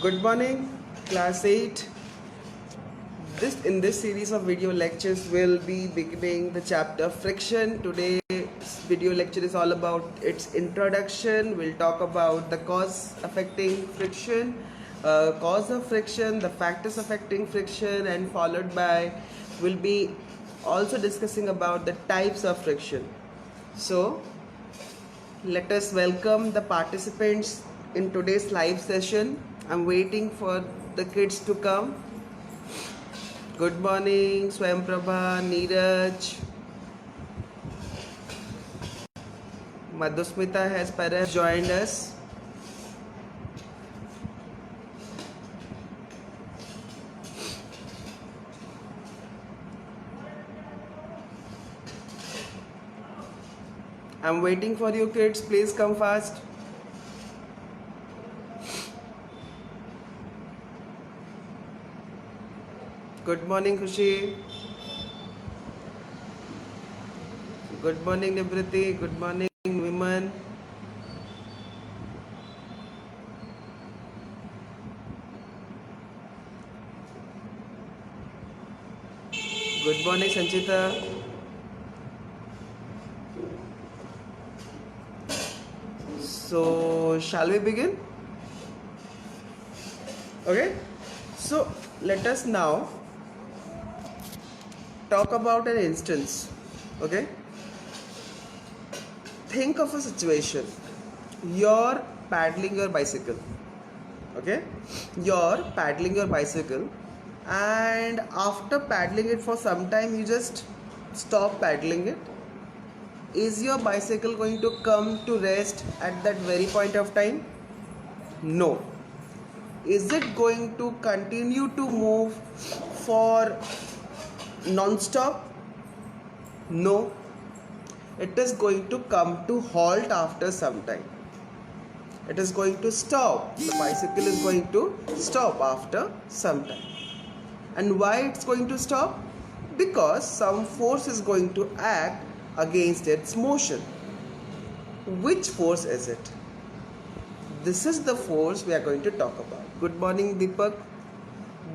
Good morning, class 8. In this series of video lectures we'll be beginning the chapter friction. Today's video lecture is all about its introduction. We'll talk about the cause affecting friction, cause of friction, the factors affecting friction, and followed by we'll be also discussing about the types of friction. So let us welcome the participants in today's live session. I'm waiting for the kids to come. Good morning, Swayam Prabha, Neeraj. Madhusmita has perhaps joined us. I'm waiting for you kids, please come fast. Good morning, Khushi. Good morning, Nibriti. Good morning, Viman. Good morning, Sanchita. So, shall we begin? Okay. So, let us now talk about an instance. Okay. Think of a situation. You're paddling your bicycle. Okay. You're paddling your bicycle, and after paddling it for some time, you just stop paddling it. Is your bicycle going to come to rest at that very point of time? No. Is it going to continue to move for non-stop? No. It is going to come to halt after some time. It is going to stop. The bicycle is going to stop after some time. And why it's going to stop? Because some force is going to act against its motion. Which force is it? This is the force we are going to talk about. Good morning, Deepak.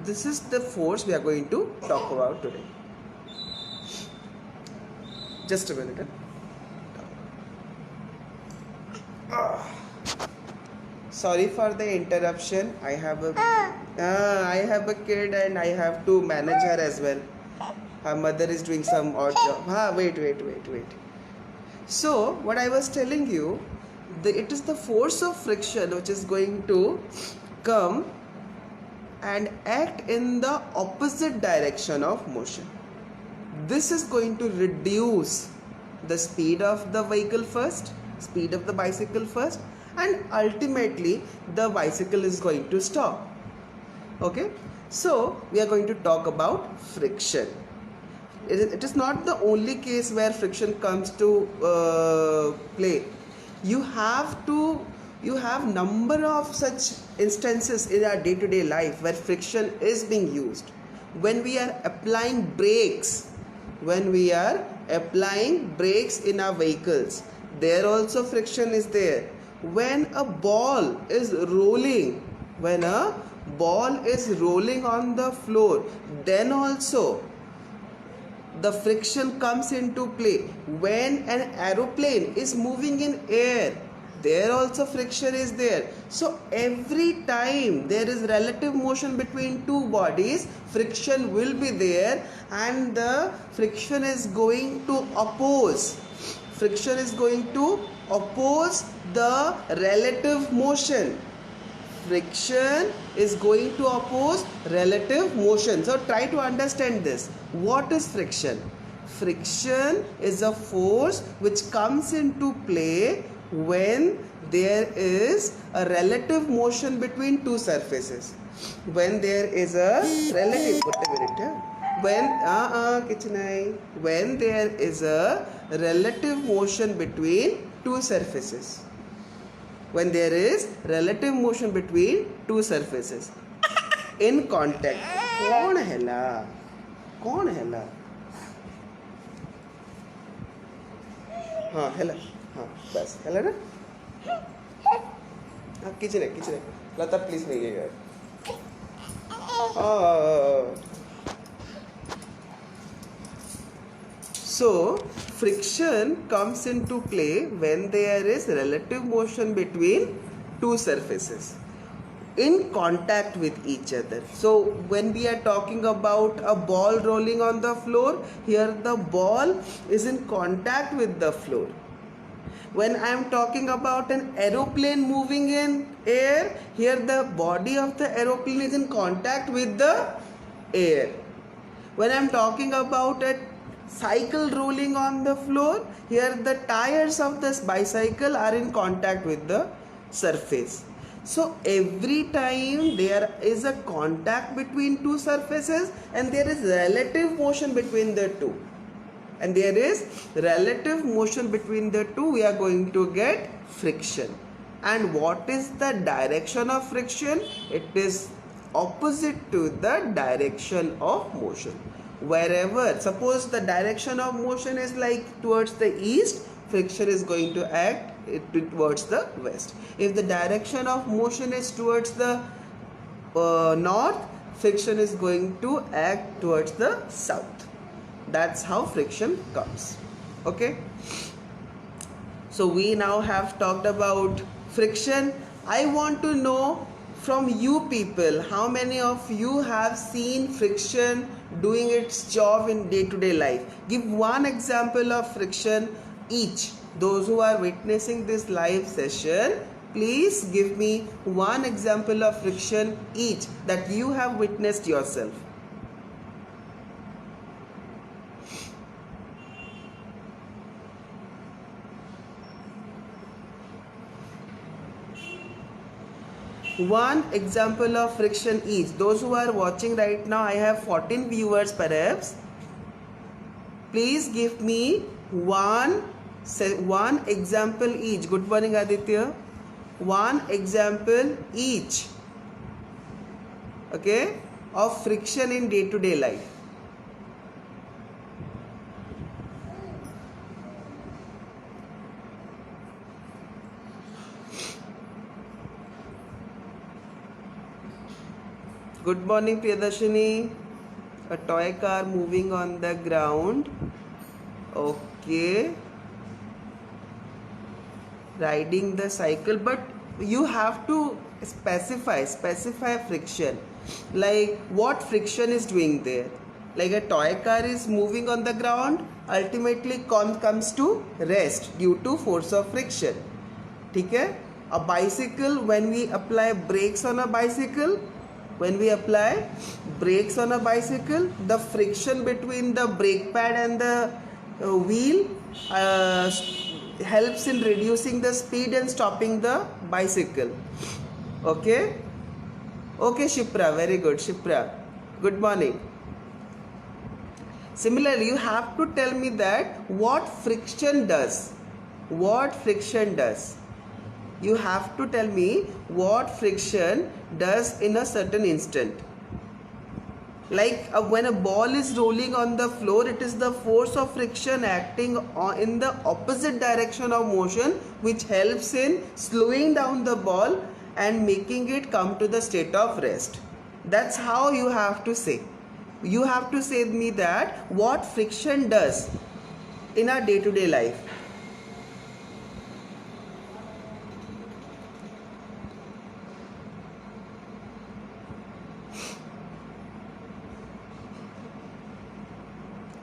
This is the force we are going to talk about today. Just a minute. Sorry for the interruption. I have a kid and I have to manage her as well. Her mother is doing some odd job. Wait. So what I was telling you, it is the force of friction which is going to come and act in the opposite direction of motion. This is going to reduce the speed of the vehicle first, speed of the bicycle first, and ultimately the bicycle is going to stop. Okay, so we are going to talk about friction. It is not the only case where friction comes to play. You have number of such instances in our day-to-day life where friction is being used. When we are applying brakes, in our vehicles, there also friction is there. When a ball is rolling on the floor, then also the friction comes into play. When an aeroplane is moving in air, there also friction is there. So every time there is relative motion between two bodies, friction will be there, and the friction is going to oppose the relative motion. Friction is going to oppose relative motion. So try to understand this. What is friction? Friction is a force which comes into play when there is a relative motion between two surfaces. When there is a relative when there is a relative motion between two surfaces. When there is relative motion between two surfaces in contact. कौन है ला? हाँ हेला, हाँ बस हेला ना. हाँ kitchen है. लता please नहीं है. Uh, so friction comes into play when there is relative motion between two surfaces in contact with each other. So when we are talking about a ball rolling on the floor, here the ball is in contact with the floor. When I am talking about an aeroplane moving in air, here the body of the aeroplane is in contact with the air. When I am talking about a cycle rolling on the floor, here the tires of this bicycle are in contact with the surface. So every time there is a contact between two surfaces and there is relative motion between the two, and there is relative motion between the two, we are going to get friction. And what is the direction of friction? It is opposite to the direction of motion. Wherever, suppose the direction of motion is like towards the east, friction is going to act towards the west. If the direction of motion is towards the north, friction is going to act towards the south. That's how friction comes. Okay, so we now have talked about friction. I want to know from you people, how many of you have seen friction doing its job in day-to-day life? Give one example of friction each. Those who are witnessing this live session, please give me one example of friction each that you have witnessed yourself. One example of friction each. Those who are watching right now, I have 14 viewers perhaps. Please give me one example each. Good morning, Aditya. One example each, okay, of friction in day-to-day life. Good morning, Priyadarshini. A toy car moving on the ground. Okay. Riding the cycle, but you have to specify friction. Like what friction is doing there? Like a toy car is moving on the ground, ultimately comes to rest due to force of friction. Okay? A bicycle, when we apply brakes on a bicycle, the friction between the brake pad and the wheel helps in reducing the speed and stopping the bicycle. Okay, Shipra, very good. Shipra, good morning. Similarly, you have to tell me that what friction does. You have to tell me what friction does in a certain instant. Like when a ball is rolling on the floor, it is the force of friction acting in the opposite direction of motion which helps in slowing down the ball and making it come to the state of rest. That's how you have to say. You have to say me that what friction does in our day-to-day life.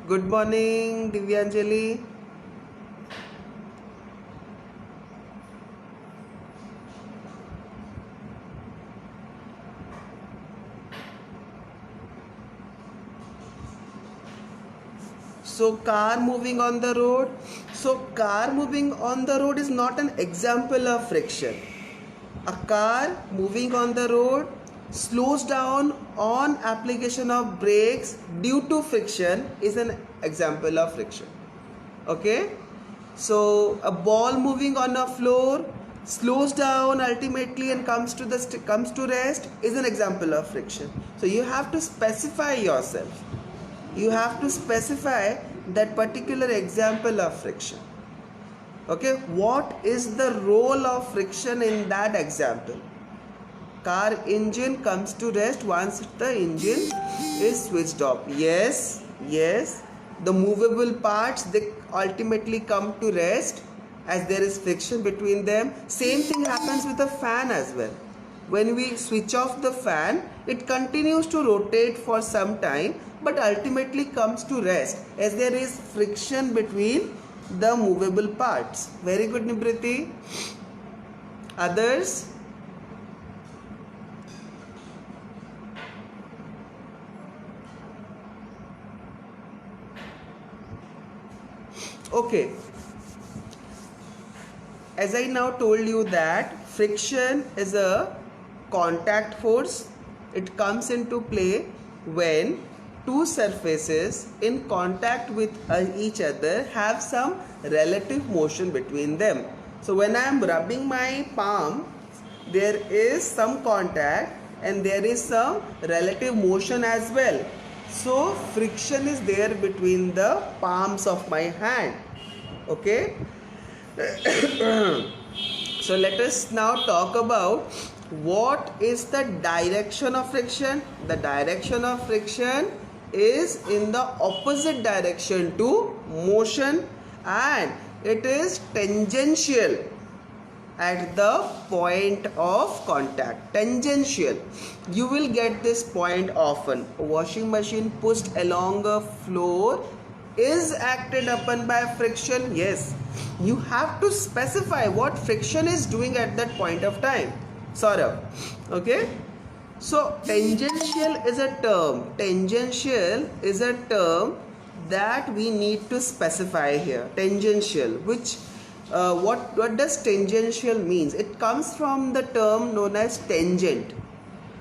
Good morning, Divyanjali. So car moving on the road. So car moving on the road is not an example of friction. A car moving on the road slows down on application of brakes due to friction is an example of friction. Okay, so a ball moving on a floor slows down ultimately and comes to rest is an example of friction. So you have to specify yourself. You have to specify that particular example of friction. Okay, what is the role of friction in that example? car engine comes to rest once the engine is switched off. Yes, yes. The movable parts, they ultimately come to rest as there is friction between them. Same thing happens with the fan as well. When we switch off the fan, it continues to rotate for some time but ultimately comes to rest as there is friction between the movable parts. Very good, Nibriti. Others? Okay. As I now told you that friction is a contact force. It comes into play when two surfaces in contact with each other have some relative motion between them. So when I am rubbing my palm, there is some contact and there is some relative motion as well. So friction is there between the palms of my hand. Okay. So let us now talk about what is the direction of friction. The direction of friction is in the opposite direction to motion, and it is tangential at the point of contact. Tangential. You will get this point often. A washing machine pushed along a floor is acted upon by friction. Yes, you have to specify what friction is doing at that point of time. Saurabh. Okay. So tangential is a term. Tangential is a term that we need to specify here. Tangential. Which what does tangential means? It comes from the term known as tangent.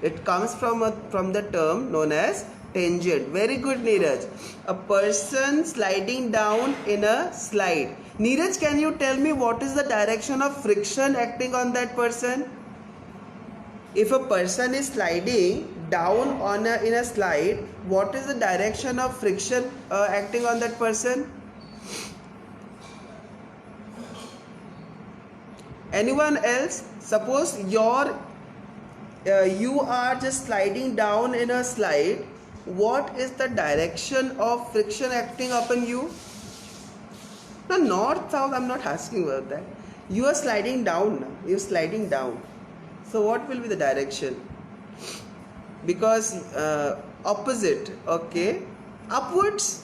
It comes from the term known as tangent. Very good, Neeraj. A person sliding down in a slide. Neeraj, can you tell me what is the direction of friction acting on that person? If a person is sliding down in a slide, what is the direction of friction acting on that person? Anyone else? Suppose you are just sliding down in a slide. What is the direction of friction acting upon you? No, north, south, I'm not asking about that. You are sliding down now. You're sliding down. So what will be the direction? Because opposite, okay. Upwards.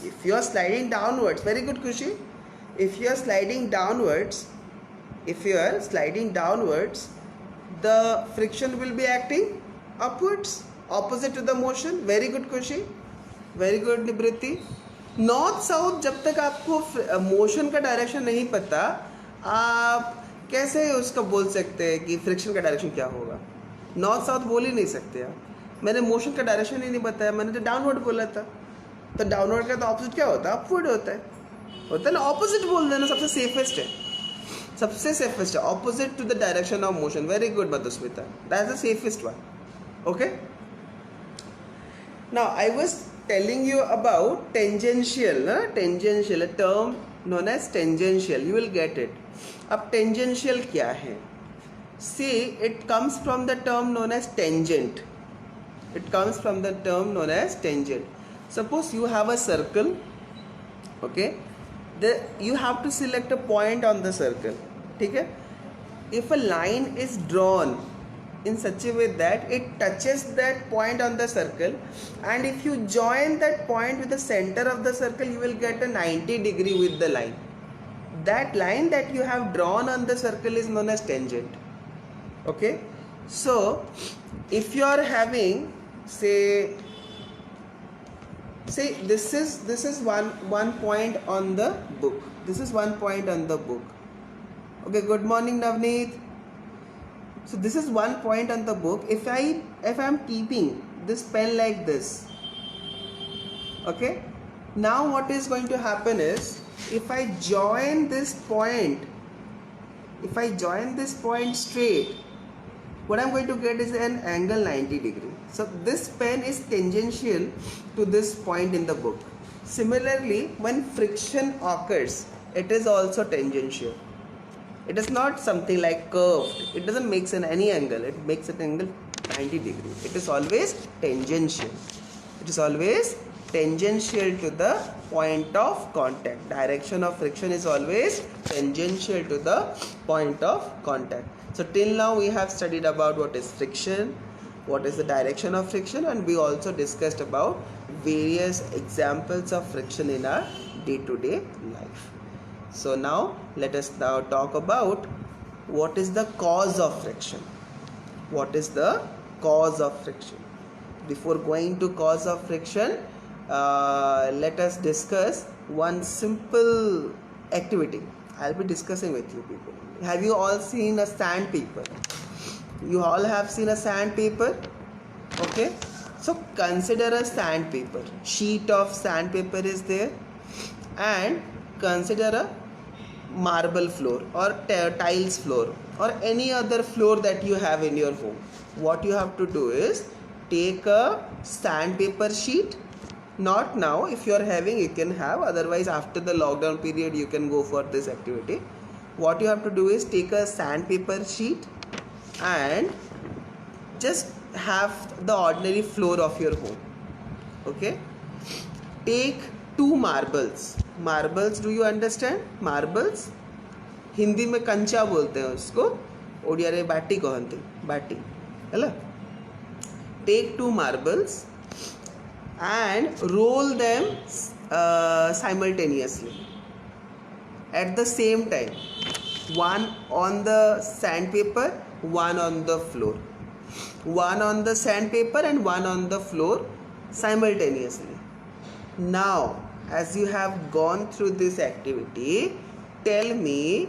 If you are sliding downwards, very good, Kushi. If you are sliding downwards, the friction will be acting upwards, opposite to the motion. Very good, Kushi. Very good, Nibriti. North south, जब तक आपको motion का direction नहीं पता, आप कैसे उसका बोल सकते हैं कि फ्रिक्शन का डायरेक्शन क्या होगा? नॉर्थ साउथ बोल ही नहीं सकते आप. मैंने मोशन का डायरेक्शन ही नहीं बताया, मैंने तो डाउनवर्ड बोला था. तो डाउनवर्ड का तो ऑपोजिट क्या होता है? अपवर्ड होता है ना. ऑपोजिट बोल देना सबसे सेफेस्ट है. सबसे सेफेस्ट है opposite to the direction of motion. Very good Madhusmita, that is the safest one. Okay. Now I was telling you about tangential, tangential, a term known as tangential. You will get it. अब tangential क्या है? See, it comes from the term known as tangent. It comes from the term known as tangent. Suppose you have a circle, okay? You have to select a point on the circle. ठीक है? If a line is drawn in such a way that it touches that point on the circle, and if you join that point with the center of the circle, you will get a 90-degree with the line. That line that you have drawn on the circle is known as tangent. Okay. So if you are having, say this is one point on the book. This is one point on the book. Okay. Good morning, Navneet. So this is one point on the book. If I am keeping this pen like this, okay, now what is going to happen is, if I join this point straight, what I'm going to get is an angle 90-degree. So this pen is tangential to this point in the book. Similarly, when friction occurs, it is also tangential. It is not something like curved. It doesn't make any angle. It makes an angle 90 degree. It is always tangential. It is always tangential to the point of contact. Direction of friction is always tangential to the point of contact. So till now we have studied about what is friction, what is the direction of friction, and we also discussed about various examples of friction in our day-to-day life. So now let us now talk about what is the cause of friction. What is the cause of friction? Before going to cause of friction, let us discuss one simple activity. I'll be discussing with you people. Have you all seen a sandpaper? You all have seen a sandpaper? Okay. So consider a sandpaper. Sheet of sandpaper is there, and consider a marble floor or tiles floor or any other floor that you have in your home. What you have to do is take a sandpaper sheet. Not now, if you are having, you can have, otherwise after the lockdown period you can go for this activity. What you have to do is take a sandpaper sheet and just have the ordinary floor of your home. Okay, take two marbles. Marbles, do you understand? Marbles Hindi में कंचा बोलते हैं उसको, ओडिया रे बाटी कहते, बाटी है। Take two marbles and roll them simultaneously at the same time, one on the sandpaper, one on the floor, one on the sandpaper and one on the floor simultaneously. Now as you have gone through this activity, tell me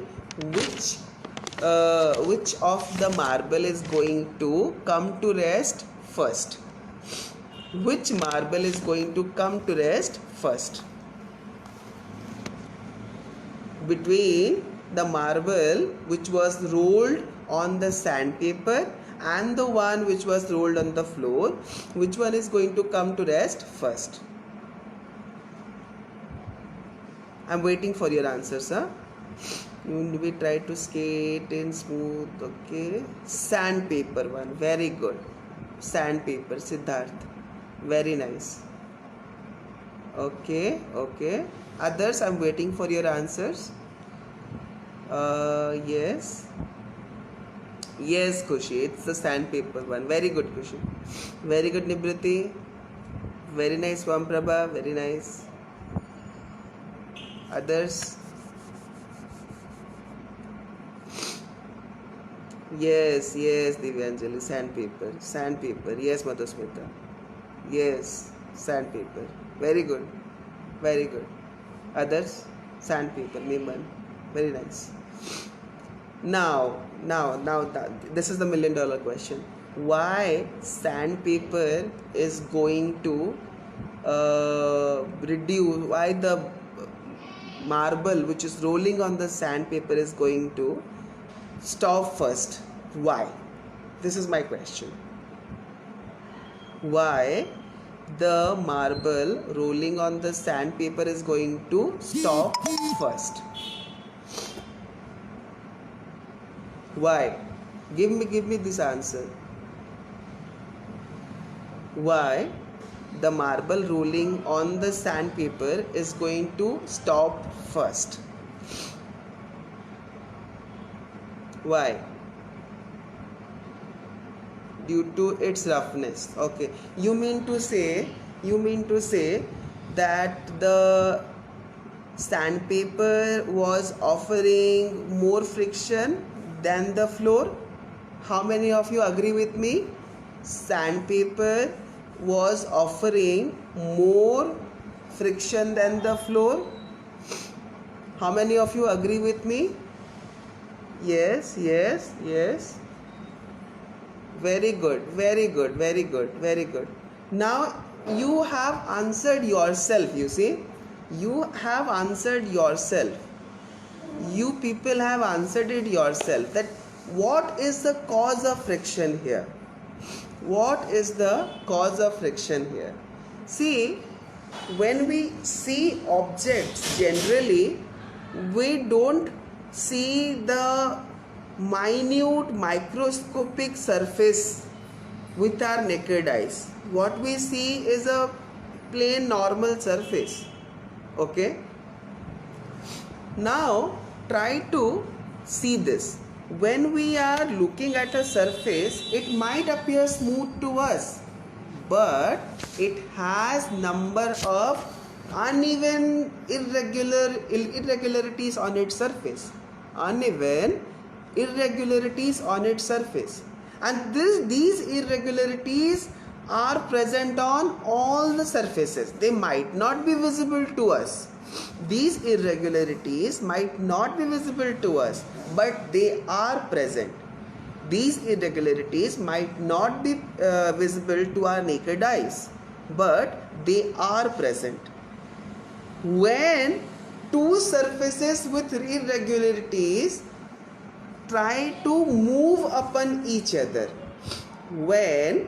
which of the marble is going to come to rest first. Which marble is going to come to rest first? Between the marble which was rolled on the sandpaper and the one which was rolled on the floor, which one is going to come to rest first? I'm waiting for your answers, huh? We try to skate in smooth. Okay, sandpaper one, very good. Sandpaper, Siddharth, very nice. Okay, okay. Others, I'm waiting for your answers. Yes, yes, Kushi, it's the sandpaper one. Very good, Kushi. Very good, Nibriti. Very nice, Swamprabha. Very nice. Others? Yes, yes, Divyanjali, sandpaper, sandpaper. Yes, Madhusmita. Yes, sandpaper. Very good, very good. Others? Sandpaper, Niman. Very nice. Now, this is the $1,000,000 question. Why sandpaper is going to reduce? Why the marble which is rolling on the sandpaper is going to stop first? Why? This is my question. Why the marble rolling on the sandpaper is going to stop first? Why? Give me this answer. Why the marble rolling on the sandpaper is going to stop first? Why? Due to its roughness. Okay, you mean to say that the sandpaper was offering more friction than the floor? How many of you agree with me? Sandpaper was offering more friction than the floor. How many of you agree with me? Yes, yes, yes. Very good, very good, very good, very good. Now you have answered yourself, you see. You have answered yourself. You people have answered it yourself, that what is the cause of friction here? What is the cause of friction here? See, when we see objects, generally we don't see the minute microscopic surface with our naked eyes, what we see is a plain normal surface. Okay, now try to see this. When we are looking at a surface, it might appear smooth to us, but it has number of uneven irregularities on its surface. Uneven irregularities on its surface, and these irregularities are present on all the surfaces. They might not be visible to us. These irregularities might not be visible to us, but they are present. These irregularities might not be visible to our naked eyes, but they are present. When two surfaces with irregularities try to move upon each other, when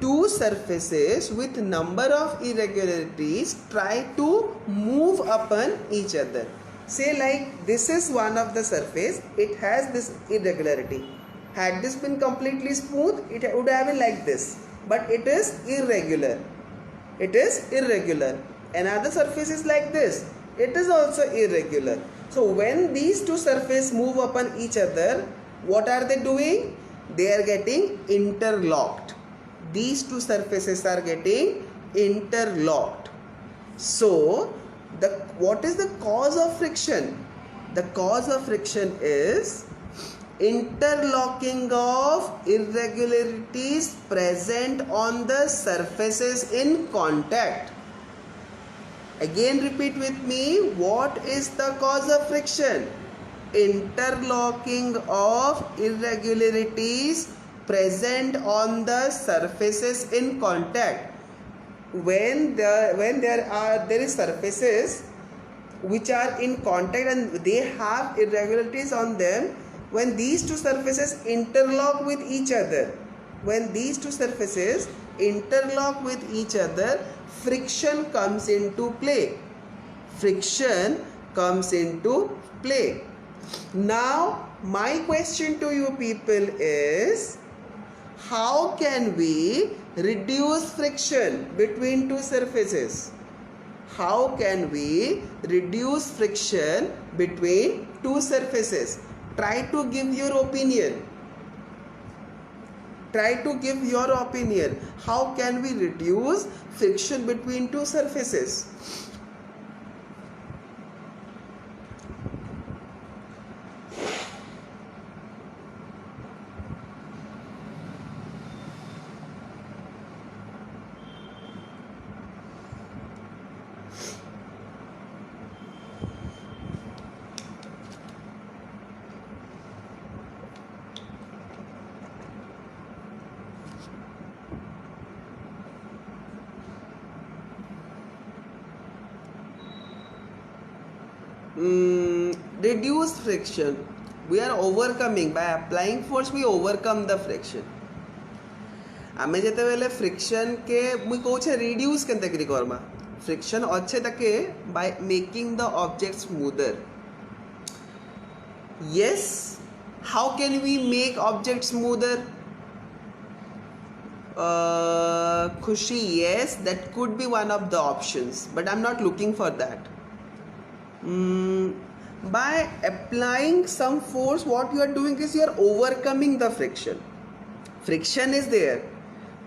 two surfaces with number of irregularities try to move upon each other, say like this is one of the surface, it has this irregularity. Had this been completely smooth, it would have been like this, but it is irregular. It is irregular. Another surface is like this, it is also irregular. So when these two surfaces move upon each other, what are they doing? They are getting interlocked. These two surfaces are getting interlocked. So what is the cause of friction? The cause of friction is interlocking of irregularities present on the surfaces in contact. Again repeat with me, what is the cause of friction? Interlocking of irregularities present on the surfaces in contact. When there is surfaces which are in contact and they have irregularities on them, when these two surfaces interlock with each other, friction comes into play. Now my question to you people is, how can we reduce friction between two surfaces? How can we reduce friction between two surfaces? Try to give your opinion. How can we reduce friction between two surfaces? Reduce friction. We are overcoming, by applying force we overcome the friction. आमे जेते बेले friction के मुई कहूछे reduce केनते करी Karma friction अच्छे तके by making the object smoother. Yes, how can we make object smoother? Khushi, yes, that could be one of the options, but I'm not looking for that. By applying some force, what you are doing is you are overcoming the friction. Friction is there,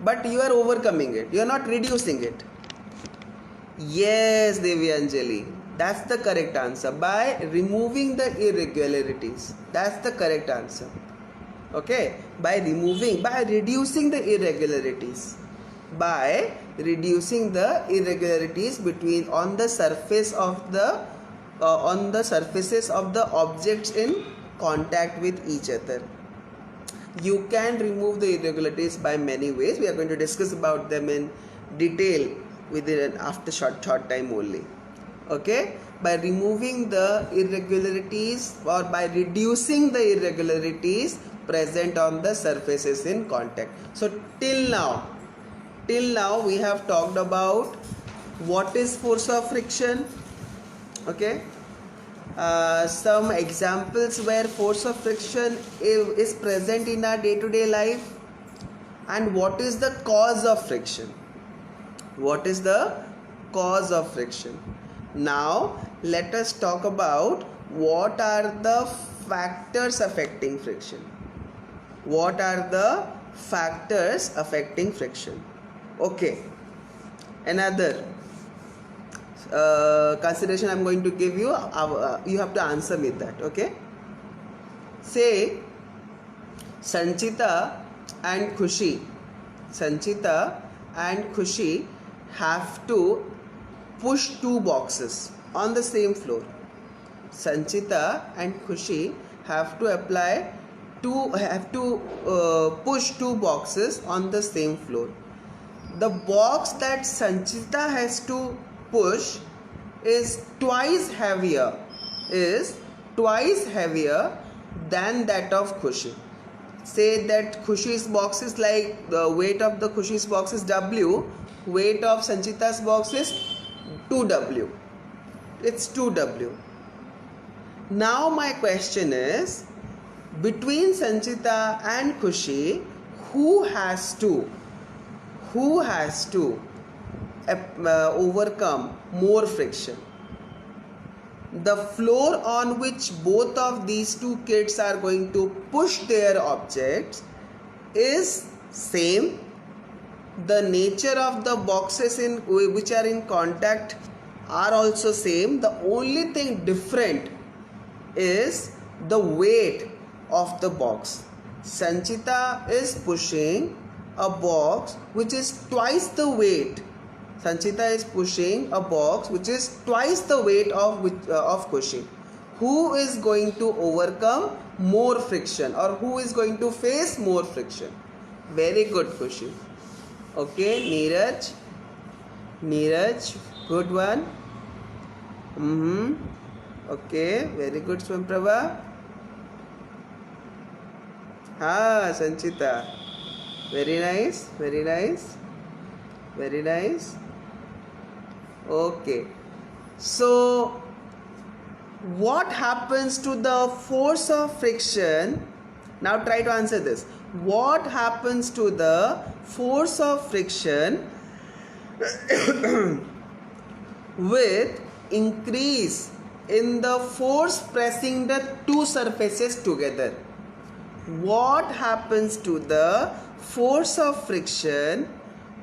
but you are overcoming it. You are not reducing it. Yes, Devyanjali, that's the correct answer. By removing the irregularities, that's the correct answer. Okay, by reducing the irregularities, between on the surfaces of the objects in contact with each other. You can remove the irregularities by many ways. We are going to discuss about them in detail within after short time only. Okay, by removing the irregularities or by reducing the irregularities present on the surfaces in contact. So till now we have talked about what is force of friction. Okay, some examples where force of friction is present in our day-to-day life, and what is the cause of friction. What is the cause of friction? Now let us talk about what are the factors affecting friction. What are the factors affecting friction? Okay, another consideration I'm going to give you, you have to answer me that. Okay, say Sanchita and Khushi have to push two boxes on the same floor. Sanchita and Khushi have to push two boxes on the same floor. The box that Sanchita has to push is twice heavier than that of Khushi. Say that Khushi's box is like, the weight of the Khushi's box is W, weight of Sanchita's box is 2W. It's 2W. Now my question is, between Sanchita and Khushi, who has to overcome more friction? The floor on which both of these two kids are going to push their objects is same. The nature of the boxes which are in contact are also same. The only thing different is the weight of the box. Sanchita is pushing a box which is twice the weight. Sanchita is pushing a box which is twice the weight of Khushi. Who is going to overcome more friction, or who is going to face more friction? Very good, Khushi. Okay, Neeraj, good one. Okay, very good, Swamprabha. Sanchita. Very nice. Okay, so what happens to the force of friction? Now try to answer this. What happens to the force of friction with increase in the force pressing the two surfaces together? What happens to the force of friction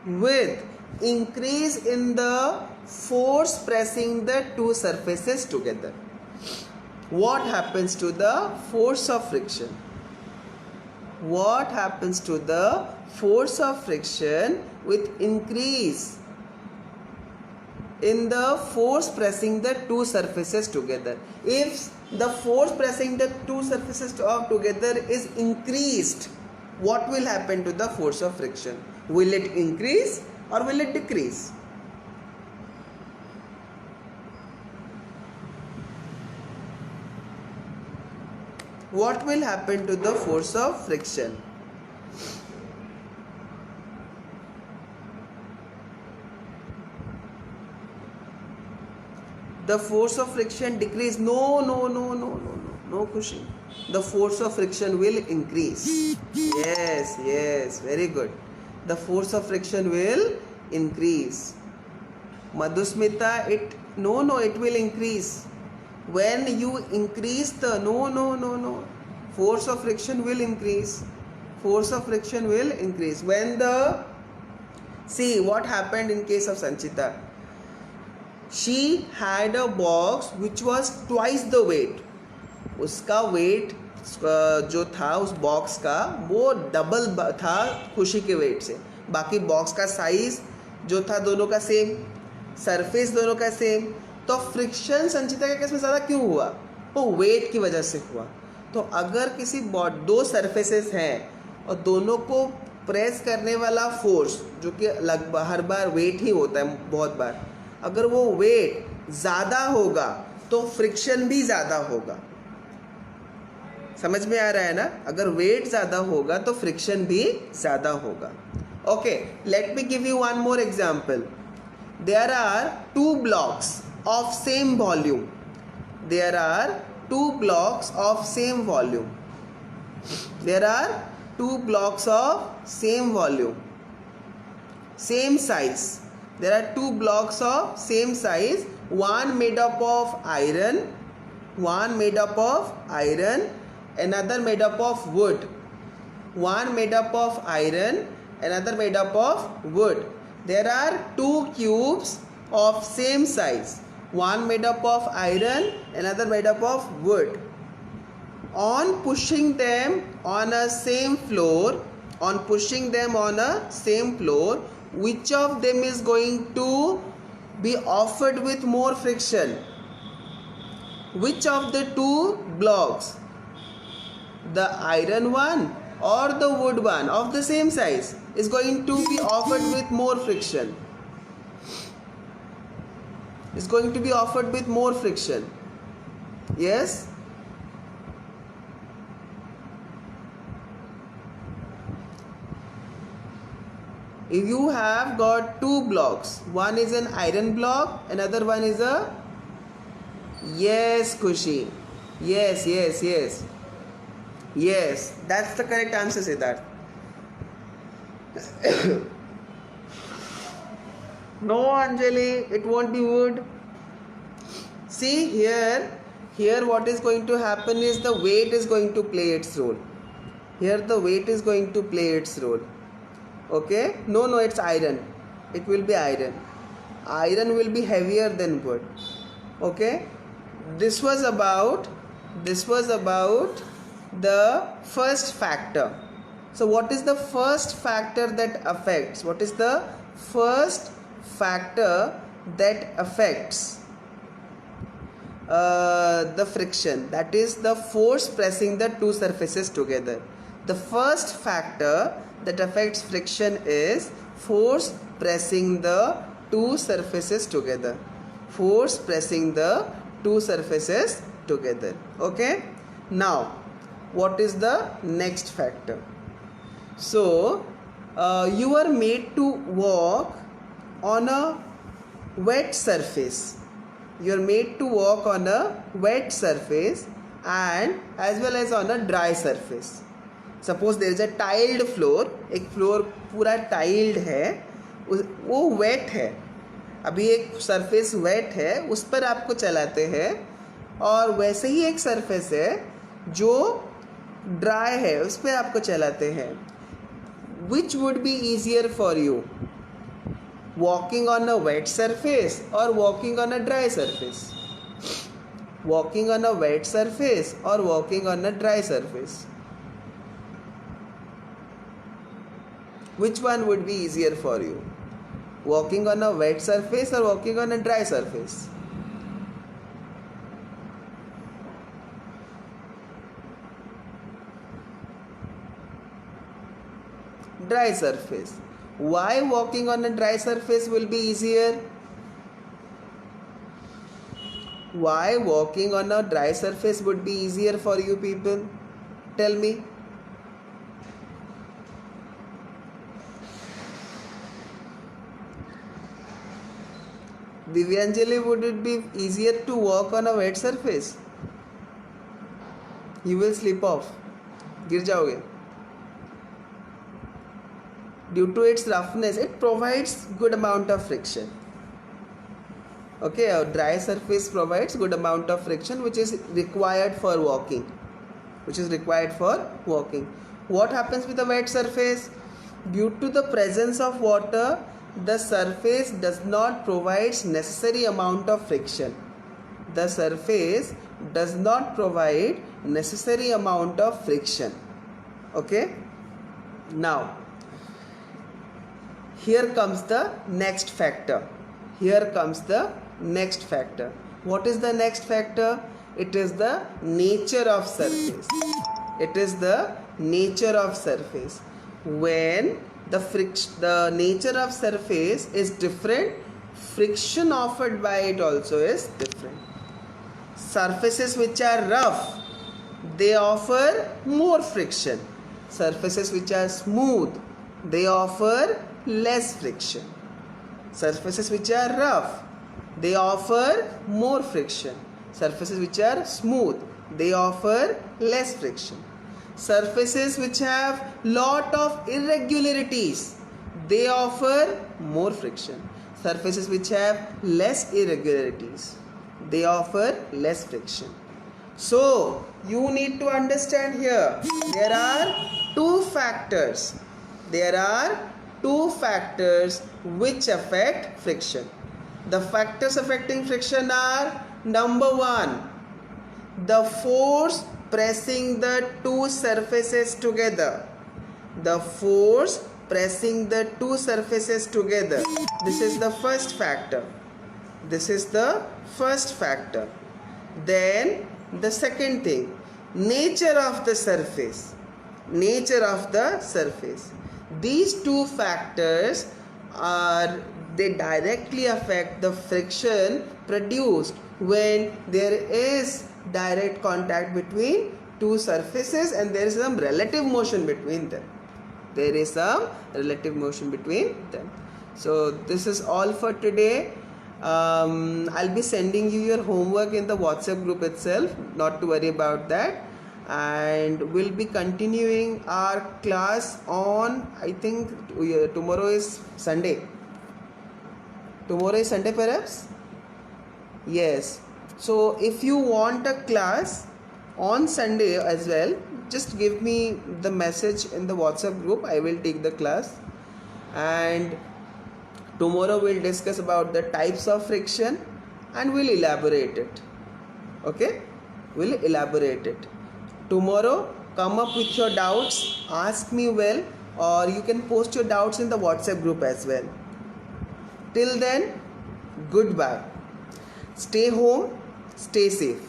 with increase in the force pressing the two surfaces together? What happens to the force of friction? What happens to the force of friction with increase in the force pressing the two surfaces together? If the force pressing the two surfaces together is increased, what will happen to the force of friction? Will it increase or will it decrease? What will happen to the force of friction? The force of friction decrease. No, Khushi. The force of friction will increase. Yes, very good. The force of friction will increase. Madhusmita, it will increase. When you increase the force of friction will increase. When see what happened in case of Sanchita. She had a box which was twice the weight. उसका weight जो था उस box का वो double था खुशी के wait से. बाकी बॉक्स का साइज जो था दोनों का सेम, सरफेस दोनों का सेम. तो फ्रिक्शन संचिता के केस में ज़्यादा क्यों हुआ? वो वेट की वजह से हुआ. तो अगर किसी दो सरफेसेस हैं और दोनों को प्रेस करने वाला फोर्स जो कि लगभग हर बार वेट ही होता है, बहुत बार अगर वो वेट ज़्यादा होगा तो फ्रिक्शन भी ज़्यादा होगा. समझ में आ रहा है ना? अगर वेट ज़्यादा होगा तो फ्रिक्शन भी ज़्यादा होगा. Okay, let me give you one more example. There are two blocks of same volume. there are two blocks of same volume. There are two blocks of same volume, same size. There are two blocks of same size, one made up of iron, another made up of wood. One made up of iron, another made up of wood. There are two cubes of same size, one made up of iron, another made up of wood. On pushing them on a same floor, which of them is going to be offered with more friction? Which of the two blocks, the iron one or the wood one of the same size, is going to be offered with more friction? Is going to be offered with more friction. Yes? If you have got two blocks, one is an iron block, another one is a... Yes, Kushi. Yes, that's the correct answer, Siddharth. No, Anjali, it won't be wood. See here what is going to happen is the weight is going to play its role. Here the weight is going to play its role. Okay? No, it's iron. It will be iron. Iron will be heavier than wood. Okay? This was about the first factor. So what is the first factor that affects? What is the first factor that affects the friction? That is the force pressing the two surfaces together. The first factor that affects friction is force pressing the two surfaces together. Force pressing the two surfaces together. Okay? Now, what is the next factor? So, you are made to walk on a wet surface. You are made to walk on a wet surface and as well as on a dry surface. Suppose there is a tiled floor, एक floor पूरा tiled है, वो wet है. अभी एक surface wait है, उस पर आपको चलाते हैं, और वैसे ही एक सरफेस है जो ड्राई है, उस पर आपको चलाते हैं. Which would be easier for you? Walking on a wet surface or walking on a dry surface? Walking on a wet surface or walking on a dry surface? Which one would be easier for you? Walking on a wet surface or walking on a dry surface? Dry surface. Why walking on a dry surface will be easier? Why walking on a dry surface would be easier for you people? Tell me. Divyanjali, would it be easier to walk on a wet surface? You will slip off. गिर जाओगे. Due to its roughness, it provides good amount of friction. Okay, a dry surface provides good amount of friction which is required for walking. What happens with a wet surface? Due to the presence of water, the surface does not provide necessary amount of friction. The surface does not provide necessary amount of friction. Okay? Now, here comes the next factor. What is the next factor? It is the nature of surface. When the nature of surface is different, friction offered by it also is different. Surfaces which are rough, they offer more friction. Surfaces which are smooth, they offer less friction. Surfaces which are rough, they offer more friction. Surfaces which are smooth, they offer less friction. Surfaces which have lot of irregularities, they offer more friction. Surfaces which have less irregularities, they offer less friction. So you need to understand here, there are two factors. There are two factors which affect friction. The factors affecting friction are: number one, the force pressing the two surfaces together. The force pressing the two surfaces together. This is the first factor. This is the first factor. Then the second thing, nature of the surface. Nature of the surface. These two factors they directly affect the friction produced when there is direct contact between two surfaces and there is some relative motion between them. There is some relative motion between them. So this is all for today. I'll be sending you your homework in the WhatsApp group itself, not to worry about that. And we'll be continuing our class on, I think tomorrow is Sunday. Tomorrow is Sunday perhaps? Yes. So if you want a class on Sunday as well, just give me the message in the WhatsApp group. I will take the class. And tomorrow we'll discuss about the types of friction and we'll elaborate it. Okay? We'll elaborate it. Tomorrow, come up with your doubts, ask me well, or you can post your doubts in the WhatsApp group as well. Till then, goodbye. Stay home, stay safe.